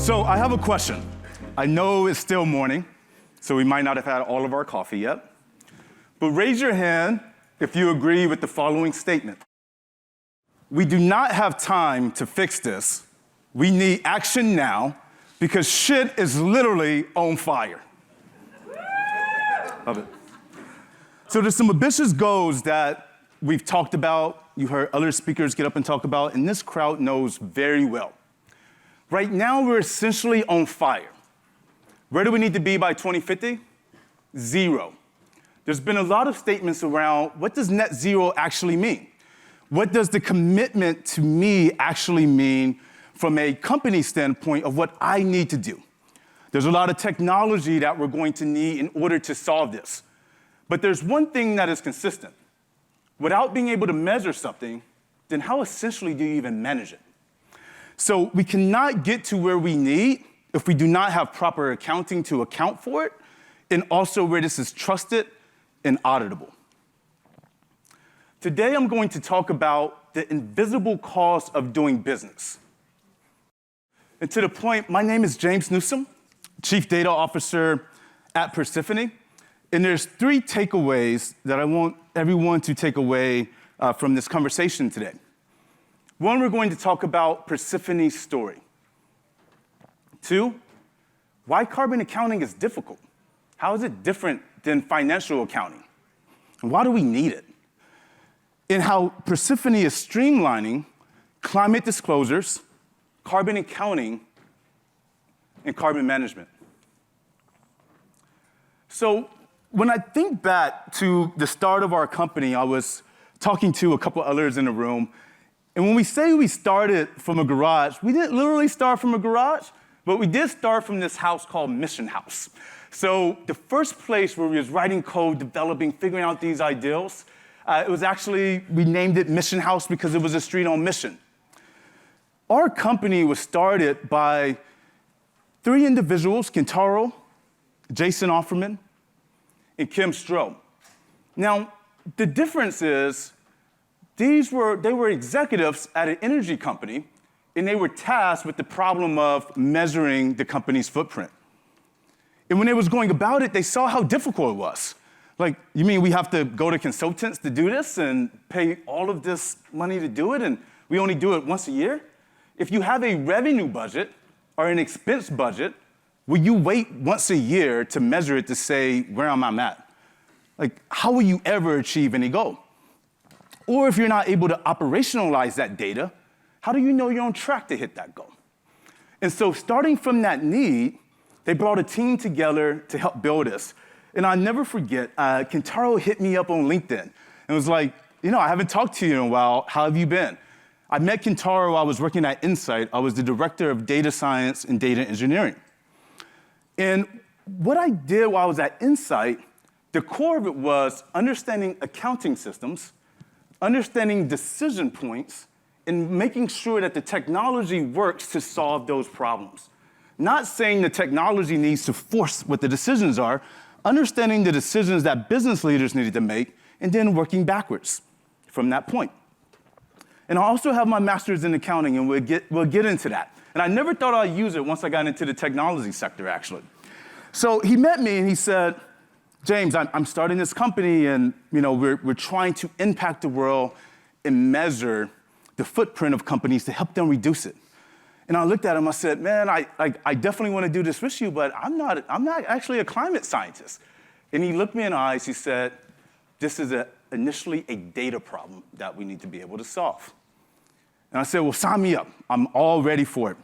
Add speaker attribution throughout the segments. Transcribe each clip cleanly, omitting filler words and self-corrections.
Speaker 1: So I have a question. I know it's still morning, so we might not have had all of our coffee yet. But raise your hand if you agree with the following statement. We do not have time to fix this. We need action now because shit is literally on fire. Love it. So there's some ambitious goals that we've talked about, you heard other speakers get up and talk about, and this crowd knows very well. Right now, we're essentially on fire. Where do we need to be by 2050? Zero. There's been a lot of statements around what does net zero actually mean? What does the commitment to me actually mean from a company standpoint of what I need to do? There's a lot of technology that we're going to need in order to solve this. But there's one thing that is consistent. Without being able to measure something, then how essentially do you even manage it? So we cannot get to where we need if we do not have proper accounting to account for it, and also where this is trusted and auditable. Today, I'm going to talk about the invisible cost of doing business. And to the point, my name is James Newsome, Chief Data Officer at Persefoni, and there's 3 takeaways that I want everyone to take away from this conversation today. 1, we're going to talk about Persefoni's story. 2, why carbon accounting is difficult. How is it different than financial accounting? And why do we need it? And how Persefoni is streamlining climate disclosures, carbon accounting, and carbon management. So when I think back to the start of our company, I was talking to a couple others in the room, and when we say we started from a garage, we didn't literally start from a garage, but we did start from this house called Mission House. So the first place where we was writing code, developing, figuring out these ideals, it was actually, we named it Mission House because it was a street on mission. Our company was started by 3 individuals, Kentaro, Jason Offerman, and Kim Stroh. Now, the difference is they were executives at an energy company, and they were tasked with the problem of measuring the company's footprint. And when they was going about it, they saw how difficult it was. Like, you mean we have to go to consultants to do this and pay all of this money to do it, and we only do it once a year? If you have a revenue budget or an expense budget, will you wait once a year to measure it to say, where am I at? Like, how will you ever achieve any goal? Or if you're not able to operationalize that data, how do you know you're on track to hit that goal? And so starting from that need, they brought a team together to help build this. And I'll never forget, Kentaro hit me up on LinkedIn and was like, I haven't talked to you in a while. How have you been? I met Kentaro while I was working at Insight. I was the director of data science and data engineering. And what I did while I was at Insight, the core of it was understanding accounting systems, understanding decision points, and making sure that the technology works to solve those problems. Not saying the technology needs to force what the decisions are, understanding the decisions that business leaders needed to make, and then working backwards from that point. And I also have my master's in accounting, and we'll get into that. And I never thought I'd use it once I got into the technology sector, actually. So he met me, and he said, James, I'm starting this company, and we're trying to impact the world and measure the footprint of companies to help them reduce it. And I looked at him, I said, man, I definitely want to do this with you, but I'm not actually a climate scientist. And he looked me in the eyes, he said, this is initially a data problem that we need to be able to solve. And I said, well, sign me up. I'm all ready for it.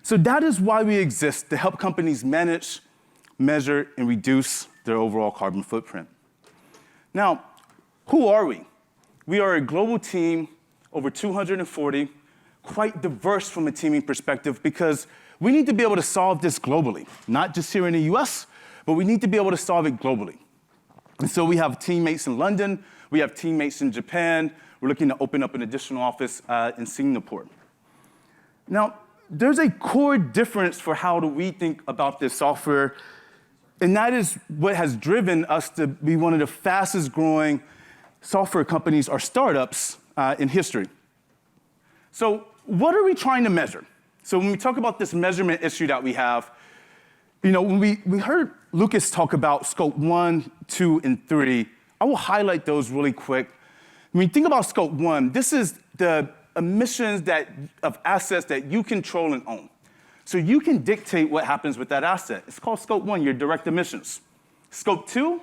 Speaker 1: So that is why we exist, to help companies manage, measure, and reduce their overall carbon footprint. Now, who are we? We are a global team, over 240, quite diverse from a teaming perspective, because we need to be able to solve this globally, not just here in the US, but we need to be able to solve it globally. And so we have teammates in London, we have teammates in Japan, we're looking to open up an additional office in Singapore. Now, there's a core difference for how do we think about this software, and that is what has driven us to be one of the fastest growing software companies or startups in history. So what are we trying to measure? So when we talk about this measurement issue that we have, when we heard Lucas talk about scope 1, 2, and 3, I will highlight those really quick. When you think about scope 1, this is the emissions of assets that you control and own. So you can dictate what happens with that asset. It's called scope 1, your direct emissions. Scope 2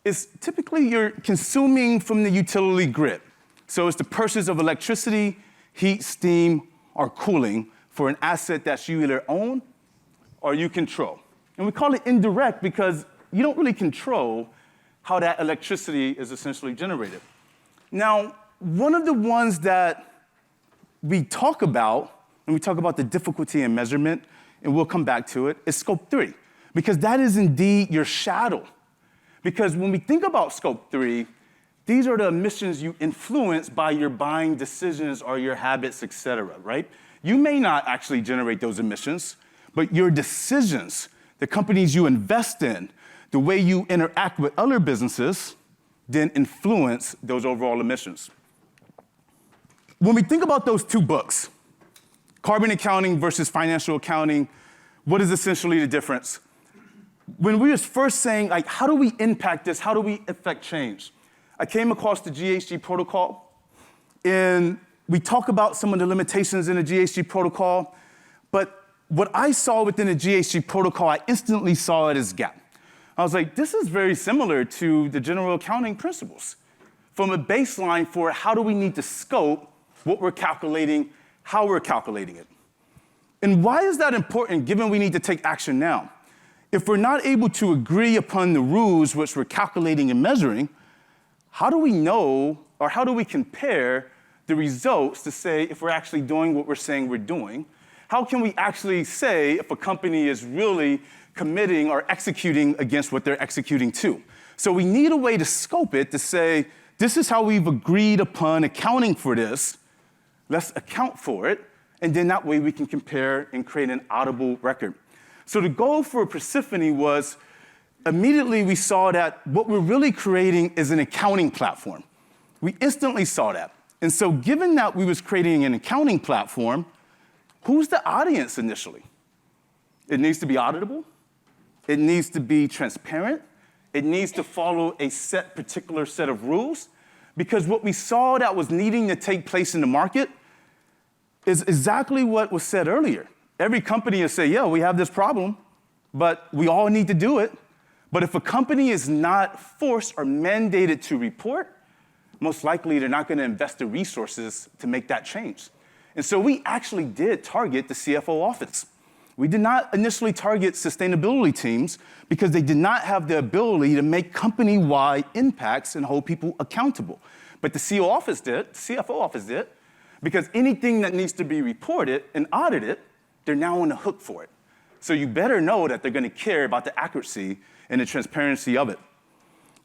Speaker 1: is typically you're consuming from the utility grid. So it's the purchase of electricity, heat, steam, or cooling for an asset that you either own or you control. And we call it indirect because you don't really control how that electricity is essentially generated. Now, one of the ones that we talk about, and we talk about the difficulty in measurement, and we'll come back to it, is scope 3, because that is indeed your shadow. Because when we think about scope 3, these are the emissions you influence by your buying decisions or your habits, et cetera, right? You may not actually generate those emissions, but your decisions, the companies you invest in, the way you interact with other businesses, then influence those overall emissions. When we think about those two books, Carbon Accounting versus Financial Accounting, what is essentially the difference? When we were first saying, how do we impact this? How do we affect change? I came across the GHG protocol, and we talk about some of the limitations in the GHG protocol, but what I saw within the GHG protocol, I instantly saw it as gap. I was like, this is very similar to the general accounting principles. From a baseline for how do we need to scope what we're calculating, how we're calculating it. And why is that important given we need to take action now? If we're not able to agree upon the rules which we're calculating and measuring, how do we know or how do we compare the results to say if we're actually doing what we're saying we're doing? How can we actually say if a company is really committing or executing against what they're executing to? So we need a way to scope it to say, this is how we've agreed upon accounting for this. Let's account for it. And then that way we can compare and create an audible record. So the goal for Persefoni was immediately we saw that what we're really creating is an accounting platform. We instantly saw that. And so given that we was creating an accounting platform, who's the audience initially? It needs to be auditable. It needs to be transparent. It needs to follow a particular set of rules. Because what we saw that was needing to take place in the market is exactly what was said earlier. Every company will say, yeah, we have this problem, but we all need to do it. But if a company is not forced or mandated to report, most likely they're not going to invest the resources to make that change. And so we actually did target the CFO office. We did not initially target sustainability teams because they did not have the ability to make company-wide impacts and hold people accountable. But the CFO office did, because anything that needs to be reported and audited, they're now on the hook for it. So you better know that they're going to care about the accuracy and the transparency of it.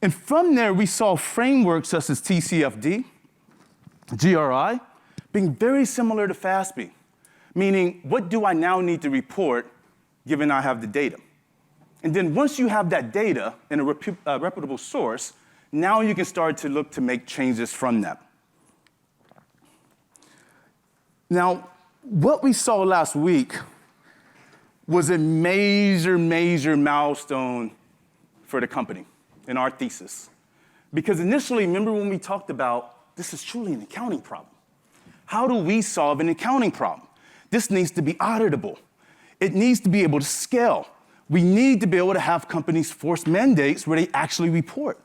Speaker 1: And from there, we saw frameworks such as TCFD, GRI, being very similar to FASB, meaning what do I now need to report given I have the data? And then once you have that data in a reputable source, now you can start to look to make changes from that. Now, what we saw last week was a major, major milestone for the company in our thesis. Because initially, remember when we talked about this is truly an accounting problem. How do we solve an accounting problem? This needs to be auditable. It needs to be able to scale. We need to be able to have companies force mandates where they actually report.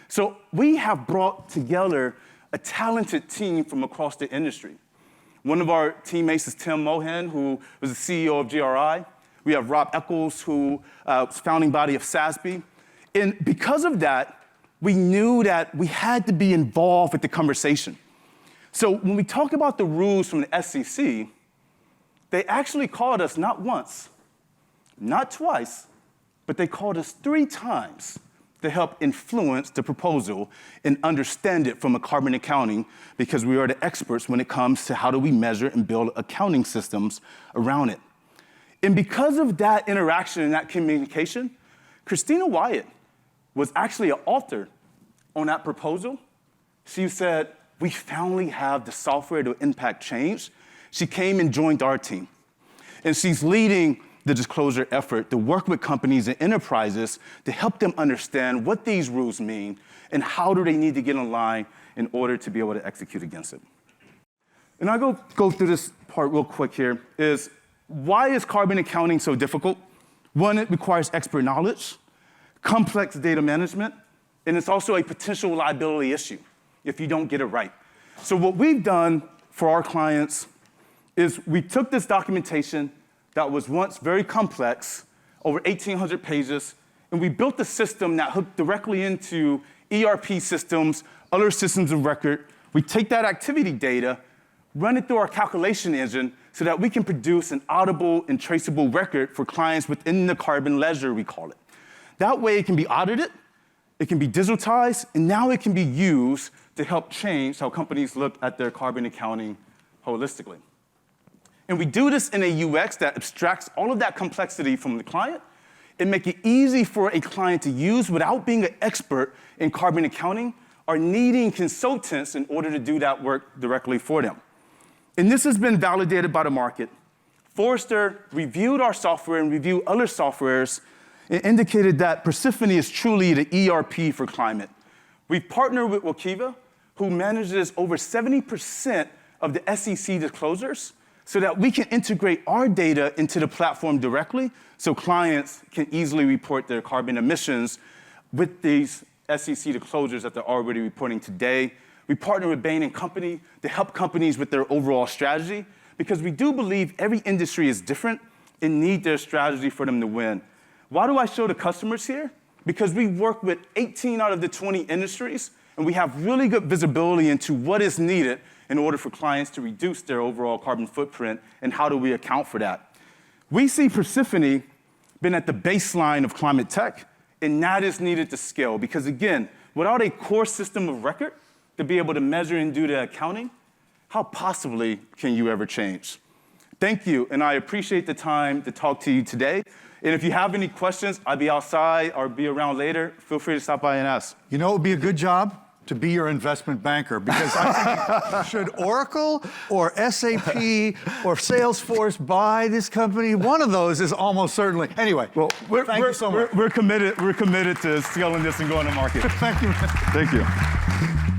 Speaker 1: So we have brought together a talented team from across the industry. One of our teammates is Tim Mohan, who was the CEO of GRI. We have Rob Eccles, who was founding body of SASB. And because of that, we knew that we had to be involved with the conversation. So when we talk about the rules from the SEC, they actually called us not once, not twice, but they called us 3 times to help influence the proposal and understand it from a carbon accounting, because we are the experts when it comes to how do we measure and build accounting systems around it. And because of that interaction and that communication, Christina Wyatt was actually an author on that proposal. She said, we finally have the software to impact change. She came and joined our team. And she's leading the disclosure effort to work with companies and enterprises to help them understand what these rules mean and how do they need to get in line in order to be able to execute against it. And I'll go through this part real quick here, is why is carbon accounting so difficult? One, it requires expert knowledge, complex data management, and it's also a potential liability issue if you don't get it right. So what we've done for our clients is we took this documentation that was once very complex, over 1,800 pages, and we built a system that hooked directly into ERP systems, other systems of record. We take that activity data, run it through our calculation engine so that we can produce an audible and traceable record for clients within the carbon ledger, we call it. That way it can be audited, it can be digitized, and now it can be used to help change how companies look at their carbon accounting holistically. And we do this in a UX that abstracts all of that complexity from the client and make it easy for a client to use without being an expert in carbon accounting or needing consultants in order to do that work directly for them. And this has been validated by the market. Forrester reviewed our software and reviewed other softwares and indicated that Persefoni is truly the ERP for climate. We've partnered with Workiva, who manages over 70% of the SEC disclosures, so that we can integrate our data into the platform directly so clients can easily report their carbon emissions with these SEC disclosures that they're already reporting today. We partner with Bain & Company to help companies with their overall strategy because we do believe every industry is different and need their strategy for them to win. Why do I show the customers here? Because we work with 18 out of the 20 industries, and we have really good visibility into what is needed in order for clients to reduce their overall carbon footprint, and how do we account for that? We see Persefoni been at the baseline of climate tech, and that is needed to scale, because again, without a core system of record to be able to measure and do the accounting, how possibly can you ever change? Thank you, and I appreciate the time to talk to you today. And if you have any questions, I'll be outside or be around later. Feel free to stop by and ask.
Speaker 2: You know, it would be a good job to be your investment banker, because I think should Oracle or SAP or Salesforce buy this company? One of those is almost certainly. Anyway, well, thank you so much.
Speaker 1: We're committed to scaling this and going to market.
Speaker 2: Thank you.
Speaker 1: Thank you.